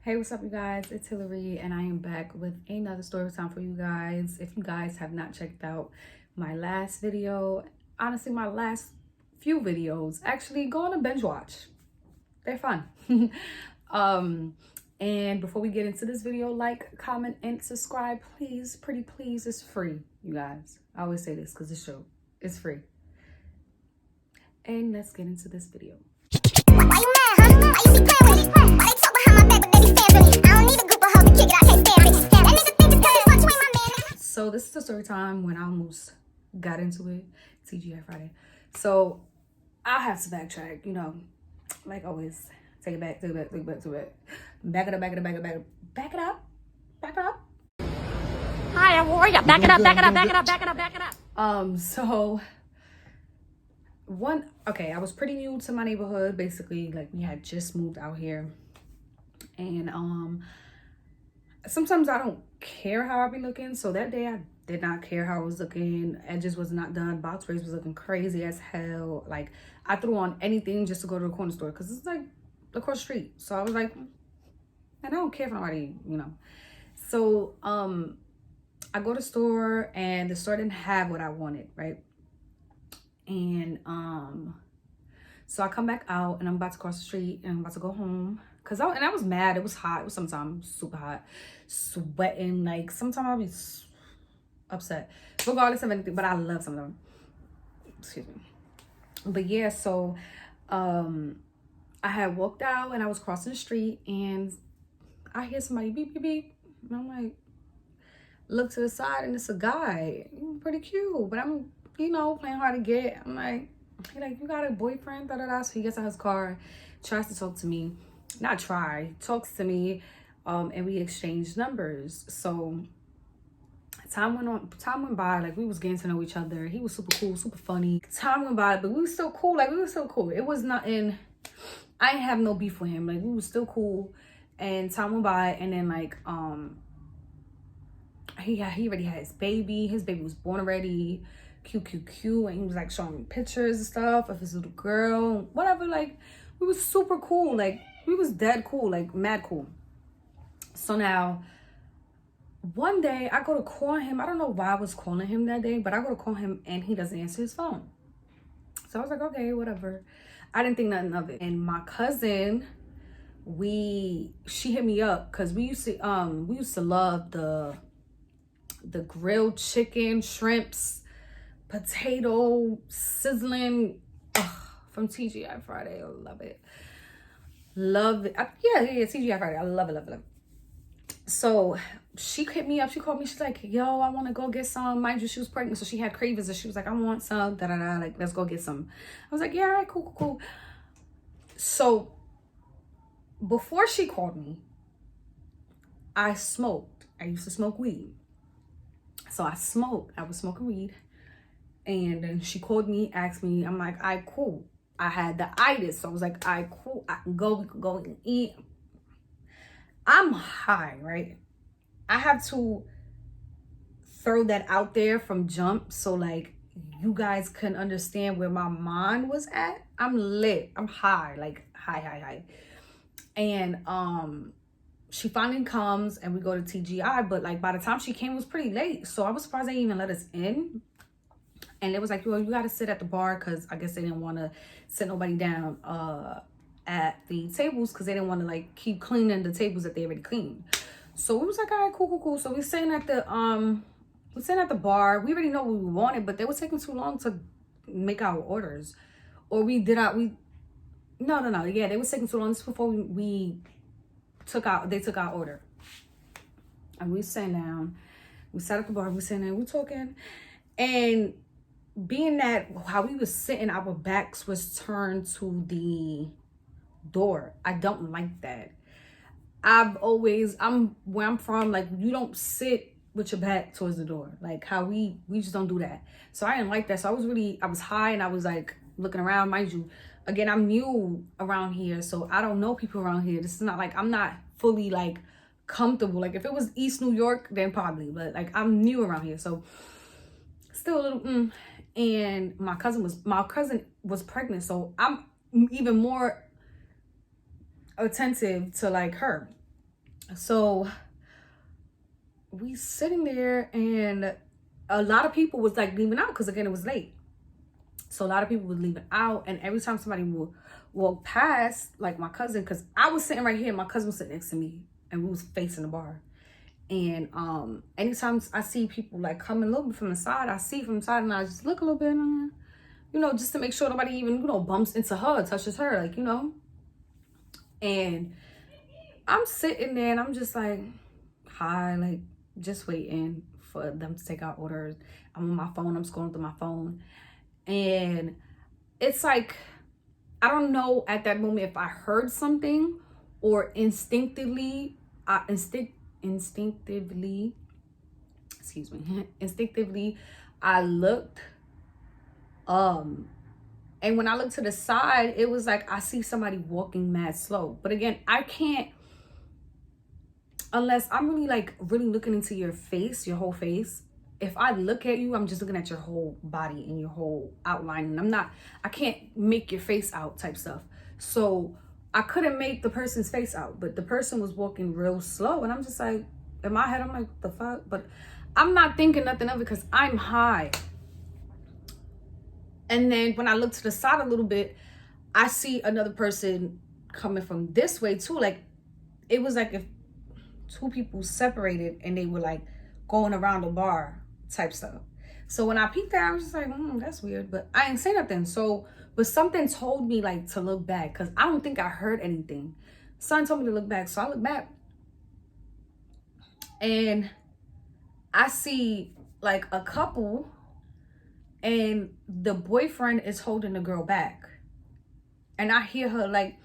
Hey, what's up, you guys? It's Hilary, and I am back with another story time for you guys. If you guys have not checked out my last video, honestly, my last few videos, actually go on a binge watch. They're fun. And before we get into this video, like, comment, and subscribe, please. Pretty please. It's free, you guys. I always say this because it's true. It's free. And let's get into this video. Why you mad, huh? Why you be playing with me? Why they talk behind my back, but they be fans with me? I don't need a group of hoes to kick it, I can't stand it. That nigga think it's cause fuck you ain't my man. So this is the story time when I almost got into it. TGI Friday. So I have to backtrack, you know, like always. Take it back, take it back, take it back, take it back. Back it up, back it up, back it up, back it up. Back it up. Back it up. Hi, how are ya? Back it up, back it up, back it up, back it up, back it up. So I was pretty new to my neighborhood. Basically, like, we had just moved out here, and sometimes I don't care how I be looking. So that day I did not care how I was looking. Edges was not done. Box braids was looking crazy as hell. Like, I threw on anything just to go to the corner store because it's like across the street. So I was like, and I don't care for nobody, you know. So I go to the store, and the store didn't have what I wanted, right? And so I come back out, and I'm about to cross the street, and I'm about to go home because I was mad. It was hot. It was sometimes super hot, sweating. Like, sometimes I'll be upset regardless of anything, but I love some of them. Excuse me. But yeah, so I had walked out, and I was crossing the street, and I hear somebody beep beep beep, and I'm like, look to the side, and it's a guy. Pretty cute, but I'm, you know, playing hard to get. I'm like, he like, you got a boyfriend? Da da da. So he gets out his car, tries to talk to me. Not try, talks to me, and we exchanged numbers. So time went by, like, we was getting to know each other. He was super cool, super funny. Time went by, but we was still cool. Like, we were still cool. It was nothing. I didn't have no beef with him. Like, we was still cool. And time went by, and then like he already had his baby. His baby was born already. Cute. And he was like showing me pictures and stuff of his little girl, whatever. Like, we was super cool. Like, we was dead cool, like mad cool. So now one day I go to call him. I don't know why I was calling him that day, but I go to call him, and he doesn't answer his phone. So I was like, okay, whatever. I didn't think nothing of it. And my cousin, she hit me up because we used to love the grilled chicken, shrimps, potato sizzling from TGI Friday. I love it. Yeah, TGI Friday. I love it. So she hit me up. She called me. She's like, yo, I want to go get some. Mind you, she was pregnant, so she had cravings, and she was like, I want some. Da da da. Like, let's go get some. I was like, yeah, all right, cool. So before she called me, I smoked. I used to smoke weed. So I was smoking weed. And then she called me, asked me. I'm like, all right, cool. I had the itis. So I was like, all right, cool. I can go, we can go and eat. I'm high, right? I have to throw that out there from jump so, like, you guys can understand where my mind was at. I'm lit. I'm high, like high. And she finally comes, and we go to TGI, but like by the time she came, it was pretty late. So I was surprised they didn't even let us in. And it was like, well, you gotta sit at the bar, because I guess they didn't want to sit nobody down at the tables, because they didn't want to like keep cleaning the tables that they already cleaned. So we was like, all right, cool. So we're sitting at the bar. We already know what we wanted, but they were taking too long to make our orders. Or they was taking too long. This is before they took our order. And we sat down. We sat at the bar. We sat there. We talking. And being that how we was sitting, our backs was turned to the door. I don't like that. Where I'm from, like, you don't sit with your back towards the door. Like, how we just don't do that. So I didn't like that. So I was high, and I was like looking around. Mind you, again, I'm new around here, so I don't know people around here. This is not like, I'm not fully like comfortable. Like, if it was East New York, then probably, but like, I'm new around here, so still a little and my cousin was pregnant, so I'm even more attentive to like her. So we sitting there, and a lot of people was like leaving out because again it was late. So a lot of people was leaving out, and every time somebody would walk past, like my cousin, because I was sitting right here, and my cousin was sitting next to me, and we was facing the bar. And anytime I see people like coming a little bit from the side, I see from the side, and I just look a little bit, you know, just to make sure nobody even, you know, bumps into her, touches her, like, you know. And I'm sitting there, and I'm just like, hi, like, just waiting for them to take our orders. I'm on my phone, I'm scrolling through my phone. And it's like, I don't know at that moment if I heard something or instinctively, instinctively, I looked, and when I looked to the side, it was like I see somebody walking mad slow. But again, I can't, unless I'm really like really looking into your face, your whole face. If I look at you, I'm just looking at your whole body and your whole outline, and I can't make your face out type stuff. So I couldn't make the person's face out, but the person was walking real slow, and I'm just like, in my head, I'm like, the fuck? But I'm not thinking nothing of it because I'm high. And then when I look to the side a little bit, I see another person coming from this way too. Like, it was like if two people separated and they were like going around the bar type stuff. So when I peeked there, I was just like, that's weird, but I didn't say nothing. So, but something told me like to look back because I don't think I heard anything. Son told me to look back, so I look back, and I see like a couple, and the boyfriend is holding the girl back, and I hear her like,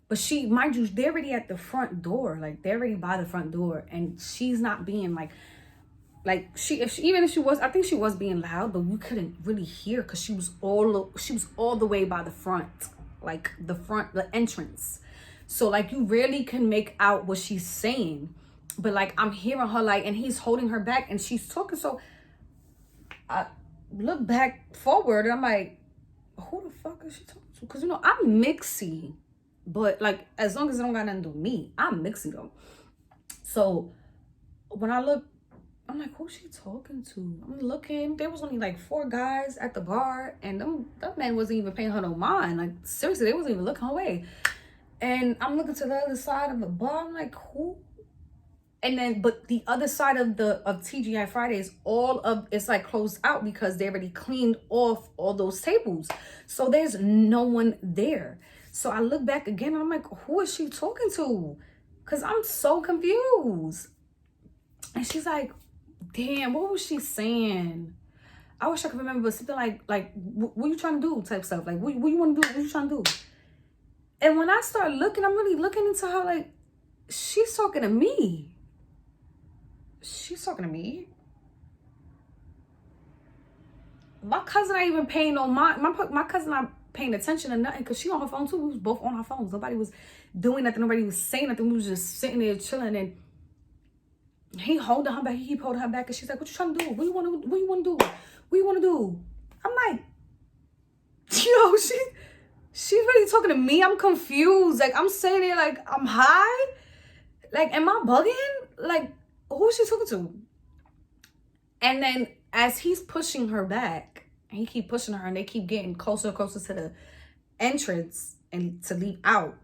but she, mind you, they're already at the front door, like they're already by the front door, and she's not being like even if she was, I think she was being loud, but we couldn't really hear because she was all the way by the front, like the entrance. So like you rarely can make out what she's saying, but like I'm hearing her like, and he's holding her back, and she's talking. So I look back forward, and I'm like, who the fuck is she talking to? Because you know I'm mixy, but like as long as it don't got nothing to do with me, I'm mixy though. So when I look, I'm like, who's she talking to? I'm looking. There was only like 4 guys at the bar, and that man wasn't even paying her no mind. Like seriously, they wasn't even looking her way. And I'm looking to the other side of the bar. I'm like, who? And then, but the other side of TGI Fridays, all of it's like closed out because they already cleaned off all those tables. So there's no one there. So I look back again, and I'm like, who is she talking to? Because I'm so confused. And she's like, damn, what was she saying? I wish I could remember, but something like what you trying to do type stuff. Like, what you want to do? What you trying to do? And when I start looking, I'm really looking into her like, she's talking to me. She's talking to me. My cousin ain't even paying no mind. My cousin not paying attention to nothing because she on her phone too. We was both on our phones. Nobody was doing nothing. Nobody was saying nothing. We was just sitting there chilling, and he holding her back. He keep holding her back, and she's like, "What you trying to do? What you want to? What you want to do? What you want to do?" I'm like, yo, she's really talking to me. I'm confused. Like I'm sitting there, like I'm high. Like, am I bugging? Like, who is she talking to? And then as he's pushing her back, and he keep pushing her, and they keep getting closer and closer to the entrance and to leave out,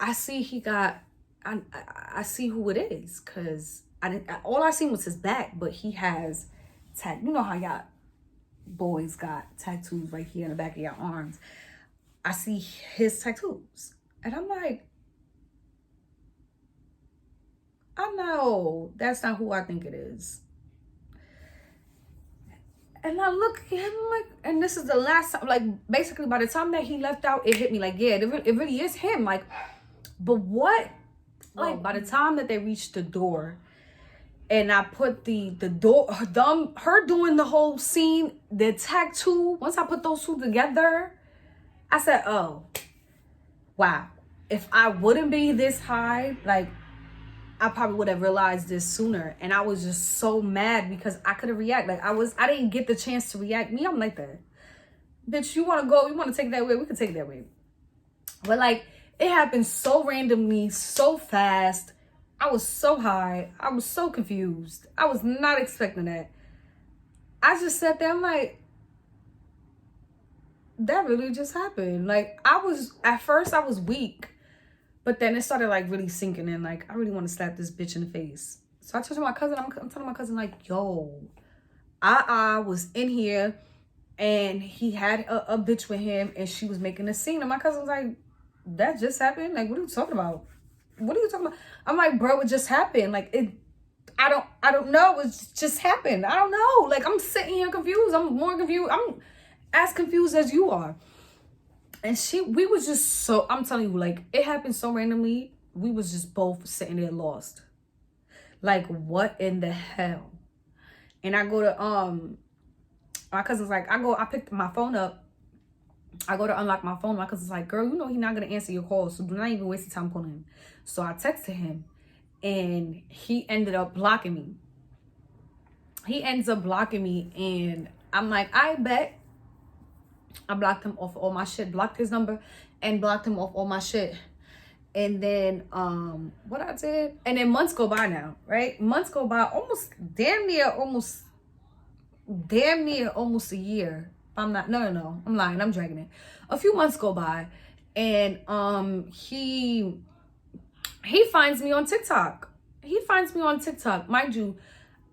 I see he got. I see who it is, because all I seen was his back, but he has you know how y'all boys got tattoos right here in the back of your arms. I see his tattoos, and I'm like, I know that's not who I think it is. And I look at him like, and this is the last time, like basically by the time that he left out, it hit me like, yeah, it really is him. Like, but what? Like by the time that they reached the door, and I put the door, her doing the whole scene, the tattoo, once I put those two together, I said, oh, wow. If I wouldn't be this high, like, I probably would have realized this sooner. And I was just so mad because I couldn't react. Like, I didn't get the chance to react. Me, I'm like that. Bitch, you want to go, you want to take that way, we can take that way. But like, It happened so randomly, so fast. I was so high. I was so confused. I was not expecting that. I just sat there, I'm like, that really just happened. Like, at first I was weak, but then it started like really sinking in. Like, I really want to slap this bitch in the face. So I told my cousin, I'm telling my cousin, like, yo, I was in here and he had a bitch with him and she was making a scene. And my cousin was like, that just happened? Like, what are you talking about? What are you talking about? I'm like, bro, it just happened. Like, I don't know. It just happened. I don't know. Like, I'm sitting here confused. I'm more confused. I'm as confused as you are. And we was just so, I'm telling you, like, it happened so randomly. We was just both sitting there lost. Like, what in the hell? And I go to, my cousin's like, I picked my phone up. I go to unlock my phone. My cousin's like, girl, you know he's not going to answer your call. So do not even waste your time calling him. So I texted him. And he ended up blocking me. He ends up blocking me. And I'm like, I bet. I blocked him off all my shit. Blocked his number. And blocked him off all my shit. And then, what I did. And then months go by now, right? Months go by. Damn near almost a year. I'm not, no, I'm lying. I'm dragging it. A few months go by. And, he finds me on TikTok. Mind you,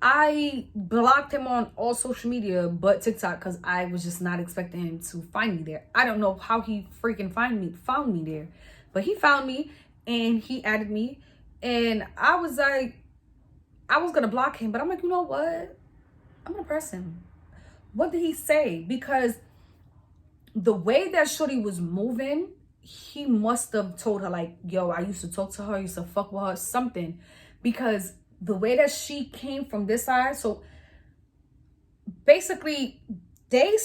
I blocked him on all social media but TikTok because I was just not expecting him to find me there. I don't know how he freaking found me there. But he found me and he added me. And I was like, I was going to block him. But I'm like, you know what? I'm going to press him. What did he say? Because the way that shorty was moving, he must have told her, like, yo, I used to talk to her, I used to fuck with her, something. Because the way that she came from this side, so basically they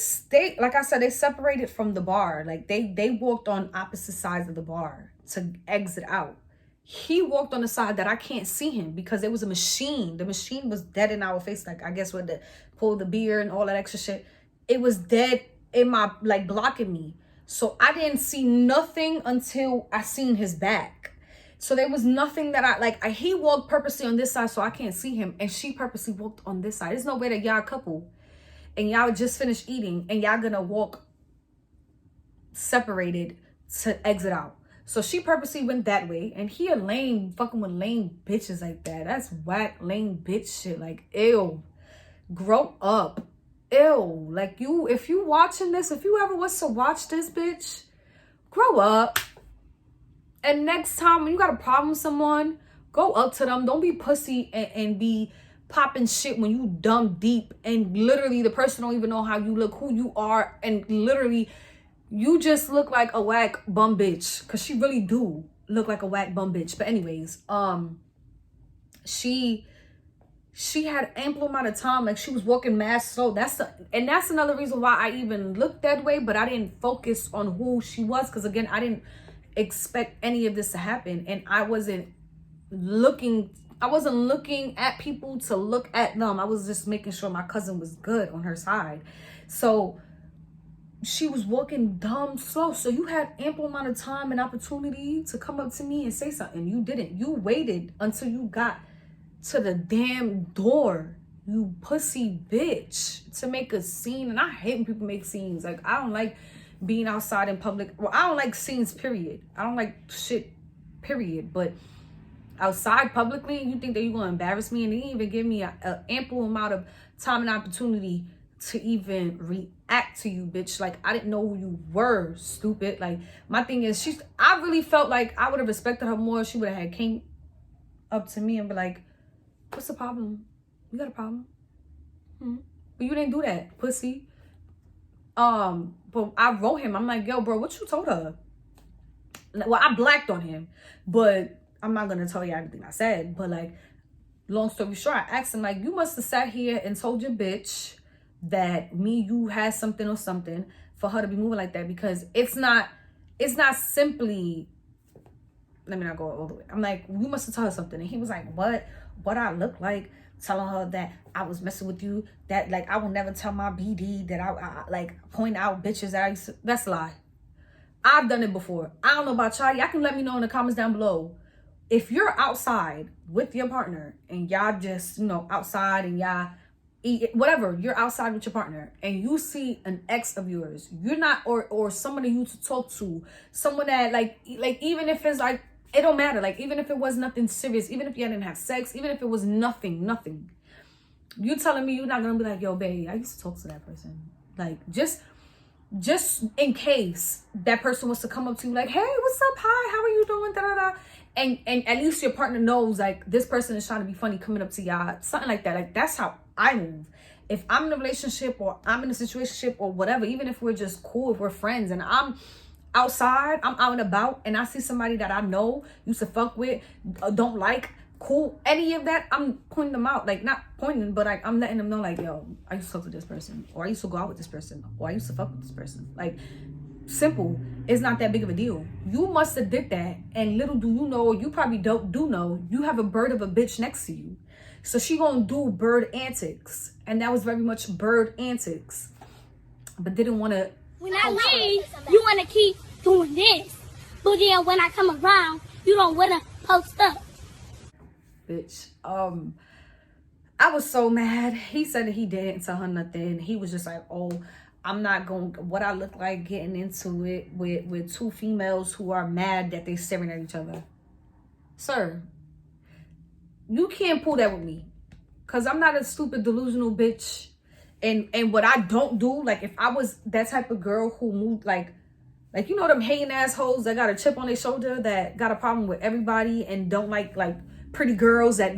like I said, they separated from the bar. Like they walked on opposite sides of the bar to exit out. He walked on the side that I can't see him because it was a machine. The machine was dead in our face. Like, I guess with the pull the beer and all that extra shit, it was dead in my, like, blocking me. So I didn't see nothing until I seen his back. So there was nothing that he walked purposely on this side so I can't see him. And she purposely walked on this side. There's no way that y'all a couple and y'all just finished eating and y'all gonna walk separated to exit out. So she purposely went that way. And he a lame, fucking with lame bitches like that. That's whack, lame bitch shit. Like, ew. Grow up. Ew. Like, if you watching this, if you ever was to watch this, bitch, grow up. And next time when you got a problem with someone, go up to them. Don't be pussy and be popping shit when you dumb deep. And literally the person don't even know how you look, who you are. And literally you just look like a whack bum bitch. Because she really do look like a whack bum bitch. But anyways, she had ample amount of time. Like, she was walking mad slow. That's another reason why I even looked that way. But I didn't focus on who she was. Because again, I didn't expect any of this to happen. And I wasn't looking at people to look at them. I was just making sure my cousin was good on her side. So she was walking dumb slow. So you had ample amount of time and opportunity to come up to me and say something. You didn't. You waited until you got to the damn door, you pussy bitch, to make a scene. And I hate when people make scenes. Like, I don't like being outside in public. Well, I don't like scenes, period. I don't like shit, period. But outside publicly, you think that you're gonna embarrass me, and they didn't even give me an ample amount of time and opportunity to even react to you, bitch. Like, I didn't know who you were, stupid. Like, my thing is, I really felt like I would have respected her more if she would have came up to me and be like, what's the problem? You got a problem? But you didn't do that, pussy. But I wrote him. I'm like, yo, bro, what you told her? Well, I blacked on him, but I'm not gonna tell you everything I said. But, like, long story short, I asked him, like, you must have sat here and told your bitch that you had something or something for her to be moving like that, because it's not simply, let me not go all the way. I'm like, you must have told her something. And he was like, what I look like, telling her that I was messing with you, that, like, I will never tell my BD that I like point out bitches that I used to. That's a lie. I've done it before. I don't know about y'all. Y'all can let me know in the comments down below. If you're outside with your partner and y'all just, you know, outside and y'all eat, whatever, you're outside with your partner and you see an ex of yours, you're not, or somebody you to talk to, someone that like even if it's like, it don't matter. Like, even if it was nothing serious, even if you didn't have sex, even if it was nothing, you telling me you're not gonna be like, yo, babe, I used to talk to that person. Like, just in case that person wants to come up to you like, hey, what's up? Hi, how are you doing? Da, da, da. And at least your partner knows, like, this person is trying to be funny coming up to y'all. Something like that. Like, that's how I move. If I'm in a relationship or I'm in a situationship or whatever, even if we're just cool, if we're friends and I'm outside, I'm out and about, and I see somebody that I know, used to fuck with, don't like, cool, any of that, I'm pointing them out. Like, not pointing, but like, I'm letting them know, like, yo, I used to talk to this person, or I used to go out with this person, or I used to fuck with this person. Like, simple. It's not that big of a deal. You must have did that, and little do you know, or you probably don't do know, you have a bird of a bitch next to you. So she gonna do bird antics, and that was very much bird antics, but didn't want to. When I leave, you want to keep doing this, but then when I come around, you don't want to post up. Bitch, I was so mad. He said that he didn't tell her nothing. He was just like, oh, I'm not going, what I look like getting into it with two females who are mad that they staring at each other. Sir, you can't pull that with me, because I'm not a stupid delusional bitch. And what I don't do, like, if I was that type of girl who moved like you know them hating assholes that got a chip on their shoulder, that got a problem with everybody and don't like pretty girls, that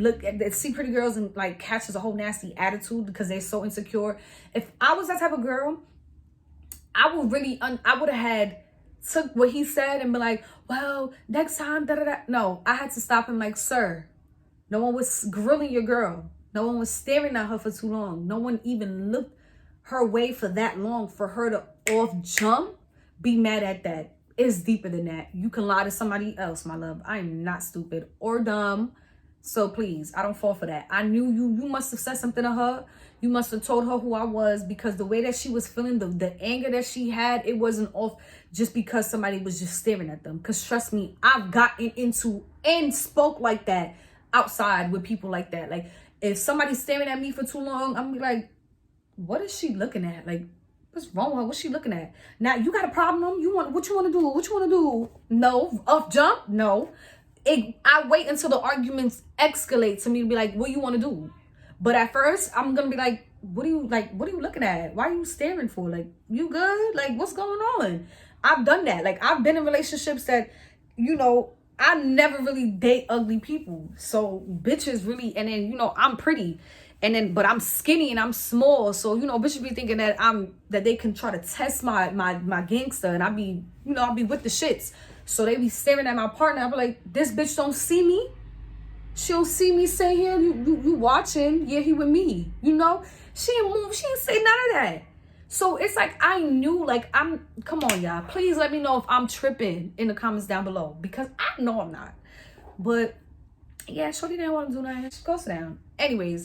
see pretty girls and like catches a whole nasty attitude because they're so insecure. If I was that type of girl, I would really I would have had took what he said and be like, well, next time, da da da. No, I had to stop him, like, sir, no one was grilling your girl. No one was staring at her for too long. No one even looked her way for that long for her to off jump. Be mad at that. It's deeper than that. You can lie to somebody else, my love. I am not stupid or dumb. So please, I don't fall for that. I knew you. You must have said something to her. You must have told her who I was, because the way that she was feeling, the anger that she had, it wasn't off just because somebody was just staring at them. Because trust me, I've gotten into and spoke like that outside with people like that. Like, if somebody's staring at me for too long, I'm gonna be like, what is she looking at? Like, what's wrong with her? What's she looking at? Now, you got a problem? What you want to do? What you want to do? No. Off jump? No. I wait until the arguments escalate to me to be like, what you want to do? But at first, I'm gonna be like, what are you looking at? Why are you staring for? Like, you good? Like, what's going on? I've done that. Like, I've been in relationships that, you know, I never really date ugly people. So bitches really, and then, you know, I'm pretty, and then, but I'm skinny and I'm small. So, you know, bitches be thinking that that they can try to test my gangster, and I'll be with the shits. So they be staring at my partner. I'll be like, this bitch don't see me. She don't see me say here. You watching. Yeah, he with me. You know, she ain't move. She ain't say none of that. So it's like, I knew, like, come on, y'all. Please let me know if I'm tripping in the comments down below, because I know I'm not. But yeah, shorty didn't want to do nothing. She goes down. Anyways,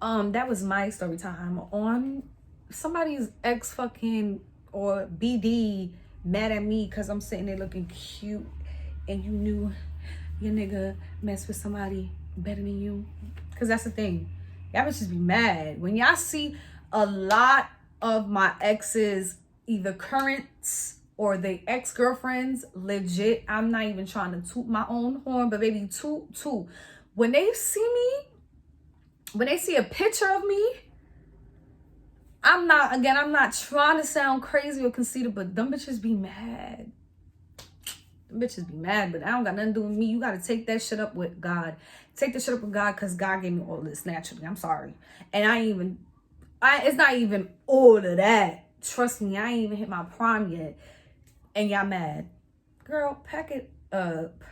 that was my story time on somebody's ex fucking or BD mad at me because I'm sitting there looking cute and you knew your nigga mess with somebody better than you. Because that's the thing. Y'all bitches be mad when y'all see a lot of my exes, either currents or they ex-girlfriends, legit, I'm not even trying to toot my own horn, but baby, toot. When they see me, when they see a picture of me, I'm not trying to sound crazy or conceited, but them bitches be mad. Them bitches be mad, but I don't got nothing to do with me. You got to take that shit up with God. Take that shit up with God, because God gave me all this naturally. I'm sorry. And it's not even all of that. Trust me, I ain't even hit my prime yet. And y'all mad. Girl, pack it up.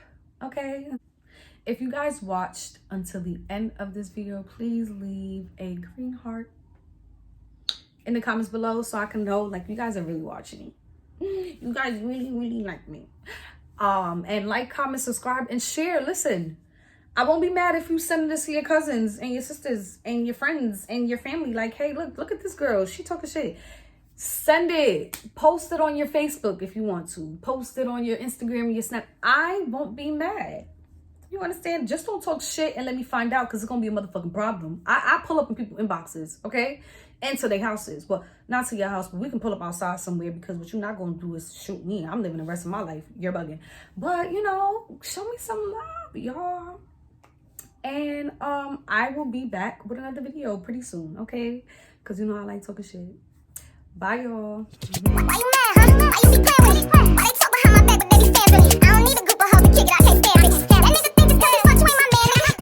Okay? If you guys watched until the end of this video, please leave a green heart in the comments below so I can know, like, you guys are really watching. You guys really like me. And like, comment, subscribe, and share. Listen, I won't be mad if you send this to your cousins and your sisters and your friends and your family. Like, hey, look at this girl. She talking shit. Send it. Post it on your Facebook if you want to. Post it on your Instagram and your Snap. I won't be mad. You understand? Just don't talk shit and let me find out, because it's going to be a motherfucking problem. I pull up in people's inboxes, okay? And to their houses. Well, not to your house, but we can pull up outside somewhere, because what you're not going to do is shoot me. I'm living the rest of my life. You're bugging. But, you know, show me some love, y'all. And I will be back with another video pretty soon, okay? Because you know I like talking shit. Bye, y'all. Why you mad, huh? Why you be playing with me? Why they talk behind my back, but they be fans with me?